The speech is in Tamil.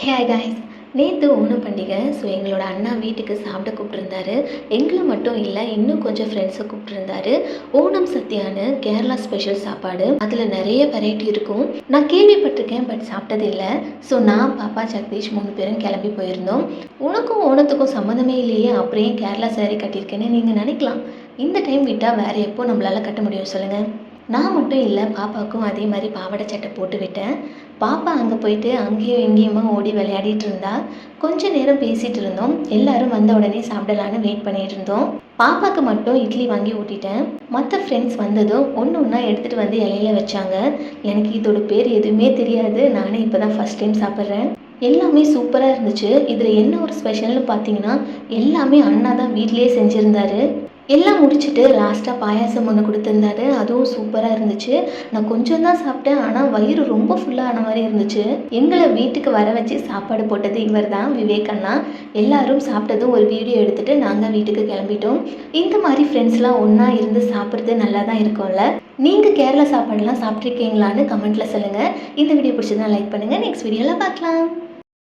Hi guys. நேற்று ஓணம் பண்டிகை. ஸோ எங்களோட அண்ணா வீட்டுக்கு சாப்பிட கூப்பிட்ருந்தாரு. எங்களை மட்டும் இல்லை, இன்னும் கொஞ்சம் ஃப்ரெண்ட்ஸை கூப்பிட்ருந்தாரு. ஓணம் சத்யான்னு கேரளா ஸ்பெஷல் சாப்பாடு. அதில் நிறைய வெரைட்டி இருக்கும். நான் கேள்விப்பட்டிருக்கேன், பட் சாப்பிட்டது இல்லை. ஸோ நான், பாப்பா, ஜெகதீஷ் 3 பேரும் கிளம்பி போயிருந்தோம். உனக்கும் ஓணத்துக்கும் சம்மந்தமே இல்லையே, அப்புறம் ஏன் கேரளா சாரி கட்டியிருக்கேன்னு நீங்கள் நினைக்கலாம். இந்த டைம் விட்டால் வேறு எப்போ நம்மளால் கட்ட முடியும் சொல்லுங்கள். நான் மட்டும் இல்லை, பாப்பாவுக்கும் அதே மாதிரி பாவாடை சட்டை போட்டு விட்டேன். பாப்பா அங்கே போயிட்டு அங்கேயும் இங்கேயுமா ஓடி விளையாடிட்டு இருந்தா. கொஞ்ச நேரம் பேசிகிட்டு இருந்தோம். எல்லாரும் வந்த உடனே சாப்பிடலான்னு வெயிட் பண்ணிட்டு இருந்தோம். பாப்பாவுக்கு மட்டும் இட்லி வாங்கி ஊட்டிட்டேன். மற்ற ஃப்ரெண்ட்ஸ் வந்ததும் ஒன்று ஒன்றா எடுத்துகிட்டு வந்து இலையில வச்சாங்க. எனக்கு இதோட பேர் எதுவுமே தெரியாது. நானே இப்போ தான் ஃபஸ்ட் டைம் சாப்பிட்றேன். எல்லாமே சூப்பராக இருந்துச்சு. இதில் என்ன ஒரு ஸ்பெஷல்னு பார்த்தீங்கன்னா, எல்லாமே அண்ணா தான் வீட்டிலேயே செஞ்சுருந்தாரு. எல்லாம் முடிச்சுட்டு லாஸ்ட்டாக பாயாசம் ஒன்று கொடுத்துருந்தாரு. அதுவும் சூப்பராக இருந்துச்சு. நான் கொஞ்சம் தான் சாப்பிட்டேன், ஆனால் வயிறு ரொம்ப ஃபுல்லான மாதிரி இருந்துச்சு. எங்களை வீட்டுக்கு வர வச்சு சாப்பாடு போட்டது இவர் தான், விவேக் அண்ணா. எல்லாரும் சாப்பிட்டதும் ஒரு வீடியோ எடுத்துகிட்டு நாங்கள் வீட்டுக்கு கிளம்பிட்டோம். இந்த மாதிரி ஃப்ரெண்ட்ஸ்லாம் ஒன்றா இருந்து சாப்பிட்றது நல்லா தான் இருக்கும்ல. நீங்கள் கேரளா சாப்பாடுலாம் சாப்பிட்ருக்கீங்களான்னு கமெண்ட்டில் சொல்லுங்கள். இந்த வீடியோ பிடிச்சதுன்னா லைக் பண்ணுங்கள். நெக்ஸ்ட் வீடியோவில் பார்க்கலாம்.